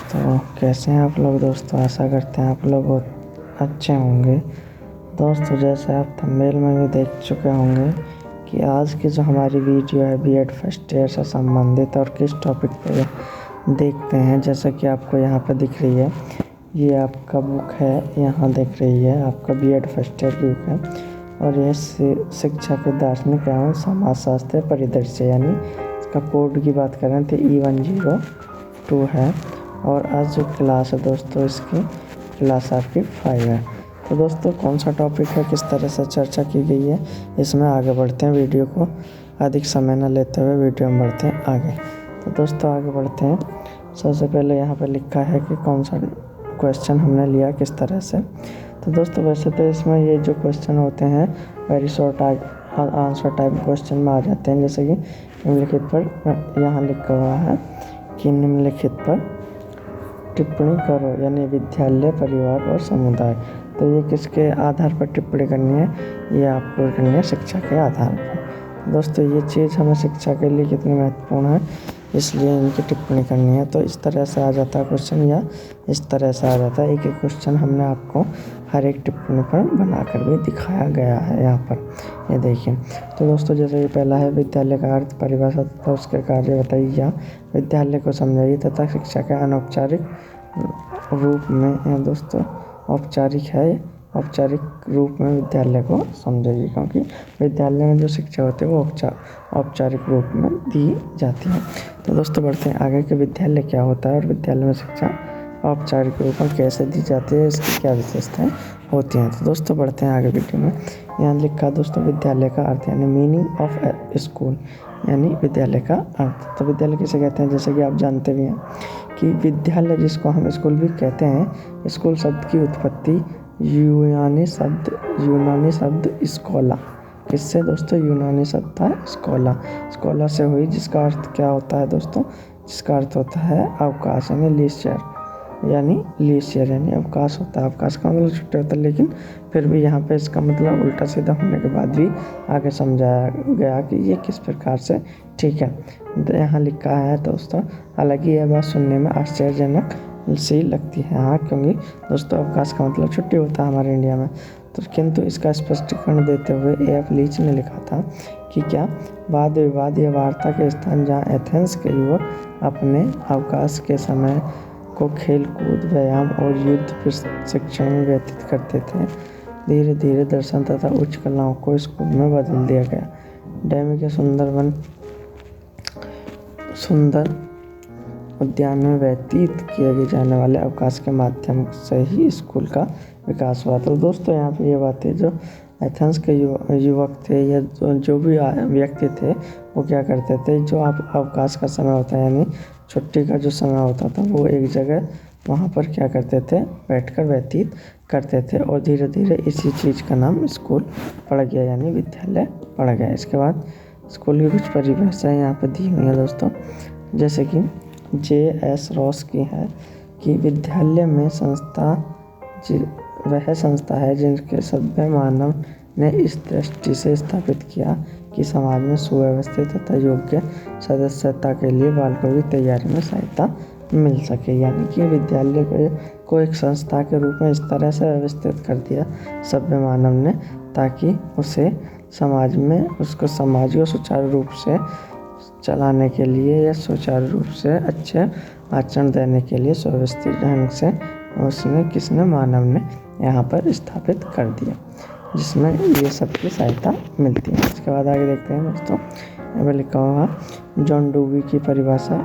दोस्तों, कैसे हैं आप लोग। दोस्तों, आशा करते हैं आप लोग बहुत अच्छे होंगे। दोस्तों, जैसे आप थंबनेल में भी देख चुके होंगे कि आज की जो हमारी वीडियो है बीएड फर्स्ट ईयर से संबंधित और किस टॉपिक पे देखते हैं। जैसा कि आपको यहाँ पे दिख रही है, ये आपका बुक है, यहाँ दिख रही है आपका बीएड फर्स्ट ईयर की बुक है। और यह शिक्षा के दार्शनिक एवं समाजशास्त्र परिदृश्य, यानी इसका कोड की बात करें तो E102 है। और आज जो क्लास है दोस्तों, इसकी क्लास आपकी 5 है। तो दोस्तों, कौन सा टॉपिक है, किस तरह से चर्चा की गई है, इसमें आगे बढ़ते हैं। वीडियो को अधिक समय न लेते हुए वीडियो में बढ़ते हैं आगे। तो दोस्तों, आगे बढ़ते हैं। सबसे पहले यहाँ पर लिखा है कि कौन सा क्वेश्चन हमने लिया, किस तरह से। तो दोस्तों, वैसे तो इसमें ये जो क्वेश्चन होते हैं very short answer type question में आ जाते हैं। जैसे कि निम्नलिखित पर यहाँ लिखा हुआ है कि निम्नलिखित पर टिप्पणी करो, यानी विद्यालय, परिवार और समुदाय। तो ये किसके आधार पर टिप्पणी करनी है, ये आपको करनी है शिक्षा के आधार पर। दोस्तों, ये चीज़ हमें शिक्षा के लिए कितनी महत्वपूर्ण है, इसलिए इनकी टिप्पणी करनी है। तो इस तरह से आ जाता है क्वेश्चन, या इस तरह से आ जाता है। एक एक क्वेश्चन हमने आपको हर एक टिप्पणी पर बनाकर भी दिखाया गया है यहाँ पर, ये देखिए। तो दोस्तों, जैसे ये पहला है, विद्यालय का अर्थ, परिभाषा तथा उसके कार्य बताइए, या विद्यालय को समझाइए तथा शिक्षा के अनौपचारिक रूप में। दोस्तों, औपचारिक है, औपचारिक रूप में विद्यालय को समझाइए, क्योंकि विद्यालय में जो शिक्षा होती है वो औपचारिक रूप में दी जाती है। तो दोस्तों, बढ़ते हैं आगे कि विद्यालय क्या होता है और विद्यालय में शिक्षा औपचारिक रूप में कैसे दी जाती है, इसकी क्या विशेषताएं होती हैं। तो दोस्तों, बढ़ते हैं आगे वीडियो में। यहाँ लिखा दोस्तों, विद्यालय का अर्थ, यानी मीनिंग ऑफ स्कूल, यानी विद्यालय का अर्थ। तो विद्यालय किसे कहते हैं, जैसे कि आप जानते भी हैं कि विद्यालय, जिसको हम स्कूल भी कहते हैं, स्कूल शब्द की उत्पत्ति यूनानी शब्द स्कोला, किससे दोस्तों, यूनानी शब्द था स्कोला से हुई, जिसका अर्थ क्या होता है दोस्तों, जिसका अर्थ होता है अवकाश, यानी लीजियर यानी अवकाश होता है। अवकाश का मतलब छुट्टी होता है, लेकिन फिर भी यहाँ पे इसका मतलब उल्टा सीधा होने के बाद भी आगे समझाया गया कि ये किस प्रकार से ठीक है। तो यहाँ लिखा है दोस्तों, हालांकि यह बात सुनने में आश्चर्यजनक सी लगती है, हाँ, क्योंकि दोस्तों अवकाश का मतलब छुट्टी होता है हमारे इंडिया में। तो किंतु इसका स्पष्टीकरण देते हुए A.F. लीच ने लिखा था कि क्या वाद विवाद या वार्ता के स्थान जहाँ एथेंस के युवक अपने अवकाश के समय को खेल कूद, व्यायाम और युद्ध प्रशिक्षण में व्यतीत करते थे, धीरे धीरे दर्शन तथा उच्च कलाओं को स्कूल में बदल दिया गया। डैमी के सुंदर उद्यान में व्यतीत किए जाने वाले अवकाश के माध्यम से ही स्कूल का विकास हुआ। तो दोस्तों, यहाँ पे ये बात है, जो एथेंस के युवक थे या जो भी व्यक्ति थे, वो क्या करते थे, जो आप अवकाश का समय होता है, यानी छुट्टी का जो समय होता था, वो एक जगह वहाँ पर क्या करते थे, बैठकर व्यतीत करते थे। और धीरे धीरे इसी चीज़ का नाम स्कूल पड़ गया, यानी विद्यालय पड़ गया। इसके बाद स्कूल की कुछ परिभाषाएँ यहाँ पर दी हुई हैं दोस्तों, जैसे कि J.S. रॉस की है कि विद्यालय में वह संस्था है जिनके सभ्य मानव ने इस दृष्टि से स्थापित किया कि समाज में सुव्यवस्थित तथा योग्य सदस्यता के लिए बालकों की तैयारी में सहायता मिल सके। यानी कि विद्यालय को एक संस्था के रूप में इस तरह से व्यवस्थित कर दिया सभ्य मानव ने, ताकि उसे समाज को सुचारू रूप से चलाने के लिए या सुचारू रूप से अच्छे आचरण देने के लिए सुव्यवस्थित ढंग से किसने मानव ने यहाँ पर स्थापित कर दिया, जिसमें ये सबकी सहायता मिलती है। इसके बाद आगे देखते हैं दोस्तों, यहाँ पर लिखा हुआ जॉन डूवी की परिभाषा।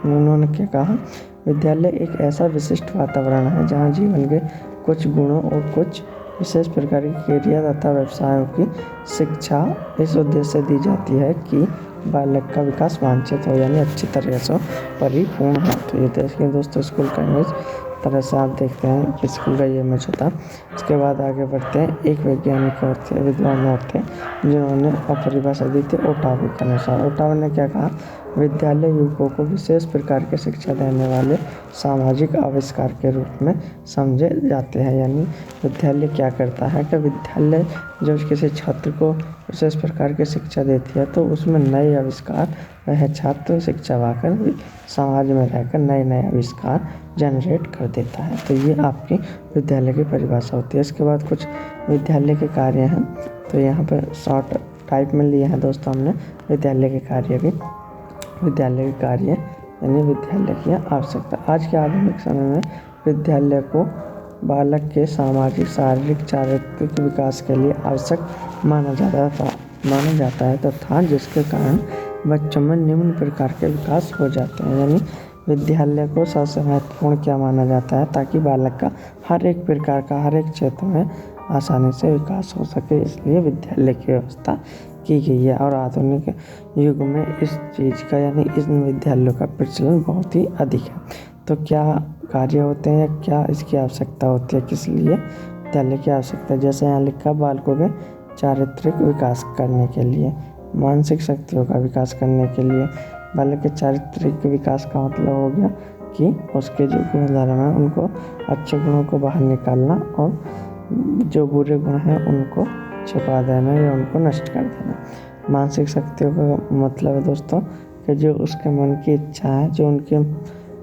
उन्होंने क्या कहा, विद्यालय एक ऐसा विशिष्ट वातावरण है जहाँ जीवन के कुछ गुणों और कुछ विशेष प्रकार की क्रिया तथा व्यवसायों की शिक्षा इस उद्देश्य से दी जाती है कि बालक का विकास वांछित हो, यानी अच्छी तरह से परिपूर्ण हो। तो ये देखिए दोस्तों, स्कूल का इमेज तरह से आप देखते हैं कि स्कूल का ये इमेज होता है। इसके बाद आगे बढ़ते हैं। एक वैज्ञानिक और थे, विद्वान और थे, जिन्होंने परिभाषा दी थी ओटावा के अनुसार। ओटावा ने क्या कहा, विद्यालय युवकों को विशेष प्रकार की शिक्षा देने वाले सामाजिक आविष्कार के रूप में समझे जाते हैं। यानी विद्यालय क्या करता है कि विद्यालय जब किसी छात्र को उसे इस प्रकार की शिक्षा देती है तो उसमें नए आविष्कार वह छात्र शिक्षा पाकर भी समाज में रहकर नए नए आविष्कार जनरेट कर देता है। तो ये आपकी विद्यालय की परिभाषा होती है। इसके बाद कुछ विद्यालय के कार्य हैं, तो यहाँ पर शॉर्ट टाइप में लिए हैं दोस्तों हमने विद्यालय के कार्य भी। विद्यालय के कार्य यानी विद्यालय की आवश्यकता। आज के आधुनिक समय में विद्यालय को बालक के सामाजिक, शारीरिक, चारित्रिक विकास के लिए आवश्यक माना जाता है तथा जिसके कारण बच्चों में निम्न प्रकार के विकास हो जाते हैं। यानी विद्यालय को सबसे महत्वपूर्ण क्या माना जाता है, ताकि बालक का हर एक प्रकार का हर एक क्षेत्र में आसानी से विकास हो सके, इसलिए विद्यालय की व्यवस्था की गई है। और आधुनिक युग में इस चीज़ का यानी इन विद्यालयों का प्रचलन बहुत ही अधिक है। तो क्या कार्य होते हैं, क्या इसकी आवश्यकता होती है, किस लिए विद्यालय की आवश्यकता है? जैसे यहाँ लिखा, बालकों के चारित्रिक विकास करने के लिए, मानसिक शक्तियों का विकास करने के लिए। बालक के चारित्रिक विकास का मतलब हो गया कि उसके जो गुण धर्म है उनको, अच्छे गुणों को बाहर निकालना और जो बुरे गुण हैं उनको छिपा देना या उनको नष्ट कर देना। मानसिक शक्तियों का मतलब है दोस्तों कि जो उसके मन की इच्छा है,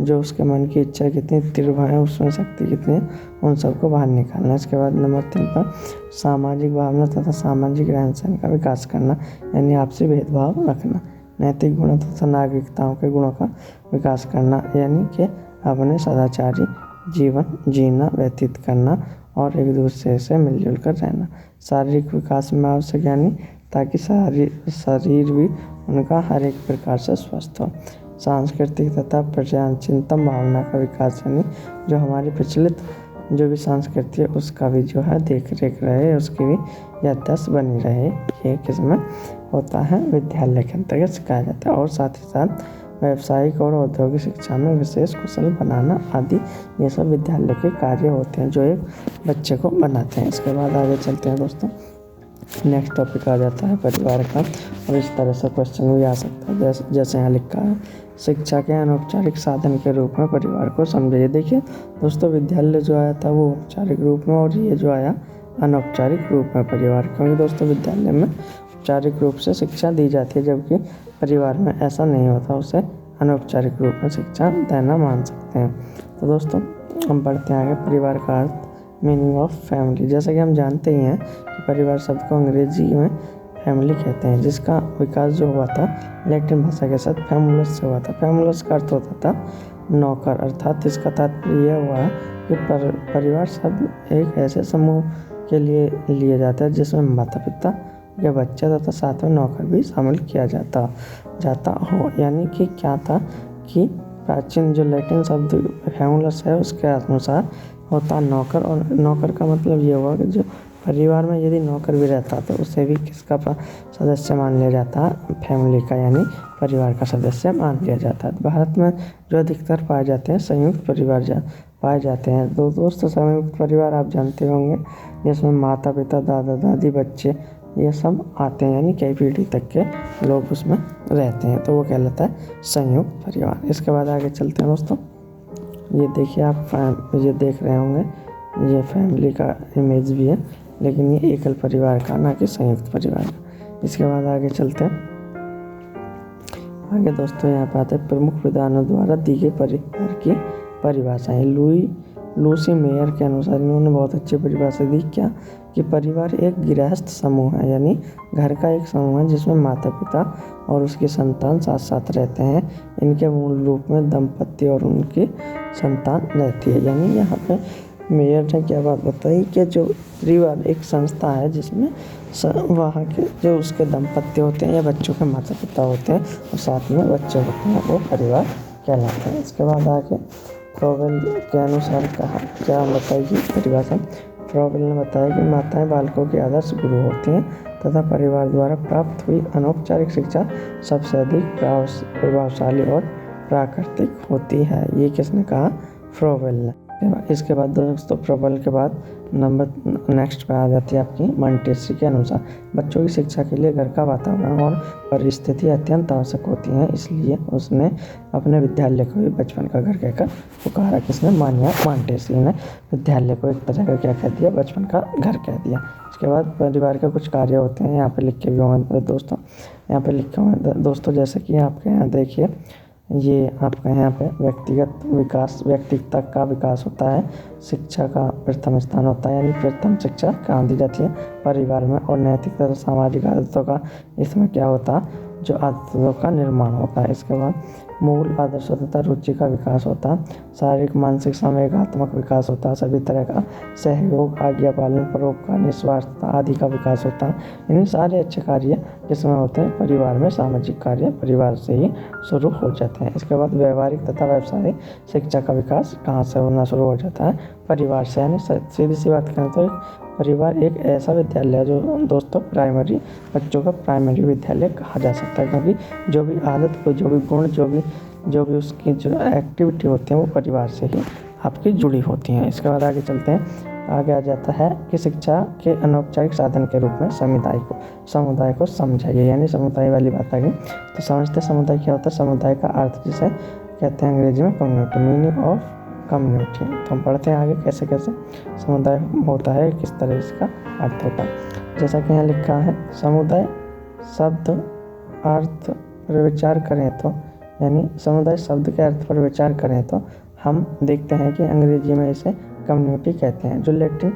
जो उसके मन की इच्छा कितनी तीव्र है, उसमें शक्ति कितनी है, उन सबको बाहर निकालना। इसके बाद नंबर 3 पर सामाजिक भावना तथा सामाजिक रहन सहन का विकास करना, यानी आपसी भेदभाव रखना। नैतिक गुणों तथा नागरिकताओं के गुणों का विकास करना, यानी कि अपने सदाचारी जीवन जीना, व्यतीत करना और एक दूसरे से मिलजुल कर रहना। शारीरिक विकास में आवश्यक, यानी ताकि शरीर भी उनका हर एक प्रकार से स्वस्थ हो। सांस्कृतिक तथा प्रजाचिंतन भावना का विकास, यानी जो हमारी प्रचलित जो भी संस्कृति है उसका भी जो है देख रेख रहे, उसकी भी याददाश्त बनी रहे, ये किसमें होता है, विद्यालय के अंतर्गत सिखाया जाता है। और साथ ही साथ व्यावसायिक और औद्योगिक शिक्षा में विशेष कुशल बनाना आदि, ये सब विद्यालय के कार्य होते हैं जो एक बच्चे को बनाते हैं। इसके बाद आगे चलते हैं दोस्तों, नेक्स्ट टॉपिक आ जाता है परिवार का। और इस तरह से क्वेश्चन भी आ सकता है, जैसे यहाँ लिखा है, शिक्षा के अनौपचारिक साधन के रूप में परिवार को समझिए। देखिए दोस्तों, विद्यालय जो आया था वो औपचारिक रूप में, और ये जो आया अनौपचारिक रूप में परिवार। क्योंकि दोस्तों विद्यालय में औपचारिक रूप से शिक्षा दी जाती है, जबकि परिवार में ऐसा नहीं होता, उसे अनौपचारिक रूप में शिक्षा देना मान सकते हैं। तो दोस्तों हम बढ़ते हैं आगे। परिवार का अर्थ, मीनिंग ऑफ फैमिली। जैसा कि हम जानते ही हैं कि परिवार शब्द को अंग्रेजी में फैमिली कहते हैं, जिसका विकास जो हुआ था लैटिन भाषा के साथ फैमुलस से हुआ था। फैमुलस का अर्थ होता था नौकर, अर्थात इसका तात्पर्य यह हुआ कि परिवार शब्द एक ऐसे समूह के लिए जाता है जिसमें माता पिता या बच्चा तथा साथ में नौकर भी शामिल किया जाता हो। यानी कि क्या था कि प्राचीन जो लैटिन शब्द फैमुलस है उसके अनुसार होता नौकर, और नौकर का मतलब ये हुआ कि जो परिवार में यदि नौकर भी रहता तो उसे भी किसका सदस्य मान लिया जाता, फैमिली का, यानी परिवार का सदस्य मान लिया जाता है। भारत में जो अधिकतर पाए जाते हैं संयुक्त परिवार पाए जाते हैं। तो दोस्तों संयुक्त परिवार आप जानते होंगे, जिसमें माता पिता, दादा दादी, बच्चे ये सब आते हैं, यानी कई पीढ़ी तक के लोग उसमें रहते हैं, तो वो कहलाता है संयुक्त परिवार। इसके बाद आगे चलते हैं दोस्तों, ये देखिए आप ये देख रहे होंगे, ये फैमिली का इमेज भी है, लेकिन ये एकल परिवार का, ना कि संयुक्त परिवार का। इसके बाद आगे चलते हैं आगे दोस्तों, यहाँ पे आते हैं प्रमुख विद्वानों द्वारा दी गई परिवार की परिभाषाएं। लूसी मेयर के अनुसार इन्होंने बहुत अच्छी परिभाषा दी, क्या कि परिवार एक गृहस्थ समूह है, यानी घर का एक समूह है जिसमें माता पिता और उसकी संतान साथ साथ रहते हैं। इनके मूल रूप में दंपति और उनकी संतान रहती है। यानी यहाँ पे मेयर ने क्या बात बताई कि जो परिवार एक संस्था है जिसमें वहाँ के जो उसके दंपत्ति होते हैं या बच्चों के माता पिता होते हैं और साथ में बच्चे होते हैं, वो परिवार कहलाते हैं। इसके बाद आगे फ्रोवेल के अनुसार कहा, क्या बताएगी परिभाषा। फ्रोवेल ने बताया कि माताएं बालकों की आदर्श गुरु होती हैं तथा परिवार द्वारा प्राप्त हुई अनौपचारिक शिक्षा सबसे अधिक प्रभावशाली और प्राकृतिक होती है। ये किसने कहा, फ्रोवेल ने। इसके बाद दोस्तों प्रबल के बाद नंबर नेक्स्ट पे आ जाती है आपकी मॉन्टेसरी के अनुसार बच्चों की शिक्षा के लिए घर का वातावरण और परिस्थिति अत्यंत आवश्यक होती हैं, इसलिए उसने अपने विद्यालय को भी बचपन का घर कहकर पुकारा। किसने? मॉन्टेसरी ने विद्यालय को एक तरह का क्या कह दिया? बचपन का घर कह दिया। इसके बाद परिवार के कुछ कार्य होते हैं, यहाँ पे लिखे हुए होंगे दोस्तों, यहाँ पे लिखे हुए हैं दोस्तों, जैसे कि आपके यहाँ देखिए, ये आपका यहाँ पे व्यक्तिगत विकास, व्यक्तित्व का विकास होता है, शिक्षा का प्रथम स्थान होता है, यानी प्रथम शिक्षा कहाँ दी जाती है? परिवार में। और नैतिक तथा सामाजिक आदतों का इसमें क्या होता है? जो आदतों का निर्माण होता है। इसके बाद मूल आदर्शों तथा रुचि का विकास होता है, शारीरिक मानसिक संवेगात्मक विकास होता है, सभी तरह का सहयोग, आज्ञा पालन, परोपकार, निस्वार्थता आदि का विकास होता है। यानी सारे अच्छे कार्य जिसमें होते हैं परिवार में, सामाजिक कार्य परिवार से ही शुरू हो जाते हैं। इसके बाद व्यवहारिक तथा व्यावसायिक शिक्षा का विकास कहाँ से होना शुरू हो जाता है? परिवार से। यानी सीधी सी बात करें तो परिवार एक ऐसा विद्यालय है जो दोस्तों प्राइमरी बच्चों का प्राइमरी विद्यालय कहा जा सकता है, क्योंकि जो भी आदत, जो भी गुण, जो भी उसकी जो एक्टिविटी होती है वो परिवार से ही आपकी जुड़ी होती हैं। इसके बाद आगे चलते हैं। आगे आ जाता है कि शिक्षा के अनौपचारिक साधन के रूप में समुदाय को समझाइए, यानी समुदाय वाली बात आ गई। तो समझते समुदाय क्या होता है? समुदाय का अर्थ जिसे कहते हैं अंग्रेजी में कम्युनिटी, मीनिंग ऑफ कम्युनिटी। तो हम पढ़ते हैं आगे कैसे कैसे समुदाय होता है, किस तरह इसका अर्थ होता है। जैसा कि यहाँ लिखा है, समुदाय शब्द अर्थ पर विचार करें तो, यानी समुदाय शब्द के अर्थ पर विचार करें तो हम देखते हैं कि अंग्रेजी में इसे कम्युनिटी कहते हैं, जो लैटिन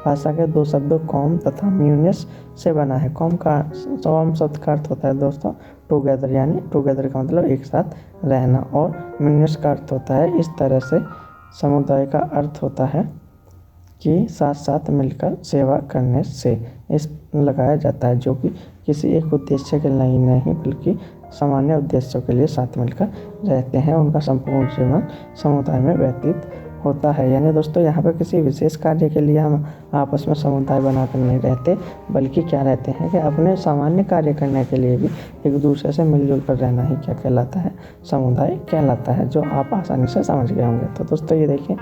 भाषा के दो शब्दों कॉम तथा म्यूनिस से बना है। कॉम शब्द का अर्थ होता है दोस्तों टुगेदर, यानी टुगेदर का मतलब एक साथ रहना, और म्यूनिस का अर्थ होता है, इस तरह से समुदाय का अर्थ होता है कि साथ साथ मिलकर सेवा करने से इस लगाया जाता है, जो कि किसी एक उद्देश्य के लिए नहीं बल्कि सामान्य उद्देश्यों के लिए साथ मिलकर रहते हैं। उनका संपूर्ण जीवन समुदाय में व्यतीत होता है। यानी दोस्तों यहाँ पर किसी विशेष कार्य के लिए हम आपस में समुदाय बनाकर नहीं रहते, बल्कि क्या रहते हैं कि अपने सामान्य कार्य करने के लिए भी एक दूसरे से मिलजुल कर रहना ही क्या कहलाता है? समुदाय कहलाता है, जो आप आसानी से समझ गए होंगे। तो दोस्तों ये देखिए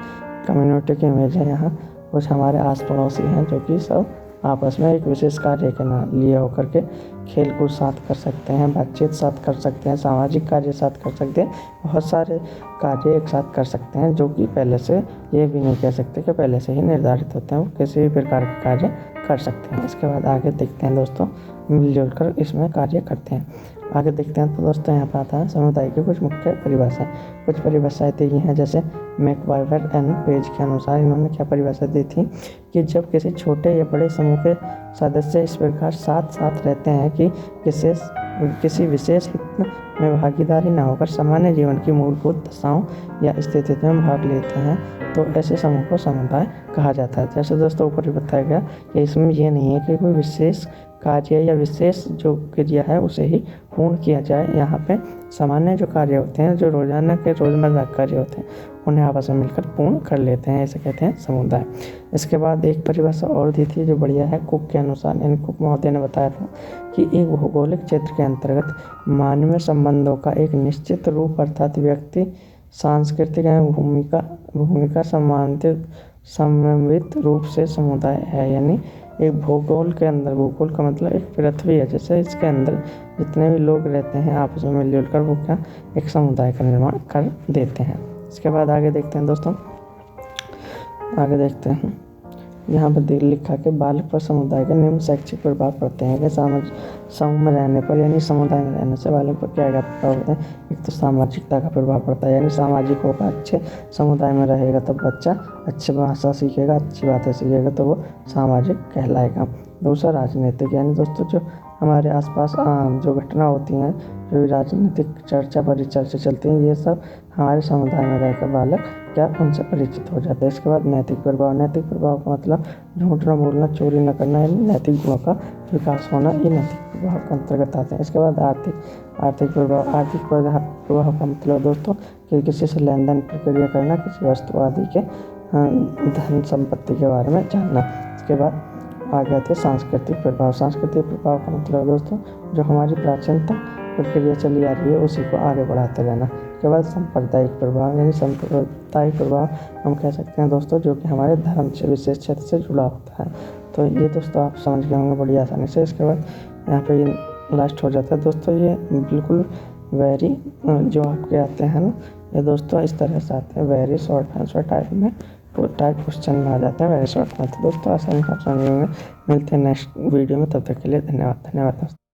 कम्युनिटी की इमेज है, यहाँ कुछ हमारे आस पड़ोसी हैं जो कि सब आपस में एक विशेष कार्य के लिए होकर के खेल कूद साथ कर सकते हैं, बातचीत साथ कर सकते हैं, सामाजिक कार्य साथ कर सकते हैं, बहुत सारे कार्य एक साथ कर सकते हैं, जो कि पहले से ये भी नहीं कह सकते कि पहले से ही निर्धारित होते हैं, वो किसी भी प्रकार के कार्य कर सकते हैं। इसके बाद आगे देखते हैं दोस्तों, मिलजुल कर इसमें कार्य करते हैं। आगे देखते हैं तो दोस्तों यहाँ पर आता है समुदाय की कुछ मुख्य परिभाषाएं। कुछ परिभाषाएं दी हैं, जैसे मैकवायर एंड पेज के अनुसार इन्होंने क्या परिभाषा दी थी कि जब किसी छोटे या बड़े समूह के सदस्य इस प्रकार साथ साथ रहते हैं कि किसी विशेष हित में भागीदारी न होकर सामान्य जीवन की मूलभूत दशाओं या स्थितियों में भाग लेते हैं, तो ऐसे समूह को समुदाय कहा जाता है। जैसे दोस्तों ऊपर भी बताया गया कि इसमें यह नहीं है कि कोई विशेष कार्य या विशेष जो क्रिया है उसे ही पूर्ण किया जाए। यहाँ पे सामान्य जो कार्य होते हैं, जो रोजाना के रोजमर्रा कार्य होते हैं, उन्हें आपस में मिलकर पूर्ण कर लेते हैं, ऐसे कहते हैं समुदाय। इसके बाद एक परिभाषा और दी थी जो बढ़िया है, कुक के अनुसार, यानी कुक महोदय ने बताया था कि एक भौगोलिक क्षेत्र के अंतर्गत मानवीय संबंधों का एक निश्चित रूप अर्थात व्यक्ति सांस्कृतिक एवं भूमिका समन्वित रूप से समुदाय है। यानी एक भूगोल के अंदर, भूगोल का मतलब एक पृथ्वी है, जैसे इसके अंदर जितने भी लोग रहते हैं आपस में मिलजुल कर वो क्या एक समुदाय का निर्माण कर देते हैं। इसके बाद आगे देखते हैं दोस्तों, आगे देखते हैं यहाँ पर लिखा कि बालक पर समुदाय के निम्न शैक्षिक प्रभाव पड़ते हैं कि समूह में रहने पर, यानी समुदाय में रहने से बालक पर क्या प्रभाव पड़ता है? एक तो सामाजिकता का प्रभाव पड़ता है, यानी सामाजिक होगा, अच्छे समुदाय में रहेगा तो बच्चा अच्छी भाषा सीखेगा, अच्छी बातें सीखेगा तो वो सामाजिक कहलाएगा। दूसरा राजनीतिक, यानी दोस्तों जो हमारे आसपास जो घटना होती हैं, जो राजनीतिक चर्चा परिचर्चा चलती हैं, ये सब हमारे समुदाय में रहकर बालक क्या उनसे परिचित हो जाता है। इसके बाद नैतिक प्रभाव, नैतिक प्रभाव का मतलब झूठ न बोलना, चोरी न करना, यानी नैतिक गुणों का विकास होना, ये नैतिक प्रभाव के अंतर्गत आते हैं। इसके बाद आर्थिक प्रभाव, आर्थिक प्रभाव का मतलब दोस्तों कि किसी से लेन देन प्रक्रिया करना, किसी वस्तु आदि के धन संपत्ति के बारे में जानना। इसके बाद आ गए थे सांस्कृतिक प्रभाव। सांस्कृतिक प्रभाव का मतलब दोस्तों जो हमारी प्राचीनता प्रक्रिया चली आ रही है उसी को आगे बढ़ाते रहना। उसके बाद सांप्रदायिक प्रभाव, यानी सांप्रदायिक प्रभाव हम कह सकते हैं दोस्तों, जो कि हमारे धर्म से विशेष क्षेत्र से जुड़ा होता है। तो ये दोस्तों आप समझ गए होंगे बड़ी आसानी से। इसके बाद यहाँ पे ये लास्ट हो जाता है दोस्तों। ये बिल्कुल वेरी जो आपके आते हैं ना, ये दोस्तों इस तरह से आते हैं, very short answer type question में आ जाता है, वेरी शॉर्ट में। तो दोस्तों आसानी से आप समझ होंगे। मिलते हैं नेक्स्ट वीडियो में, तब तक के लिए धन्यवाद दोस्तों।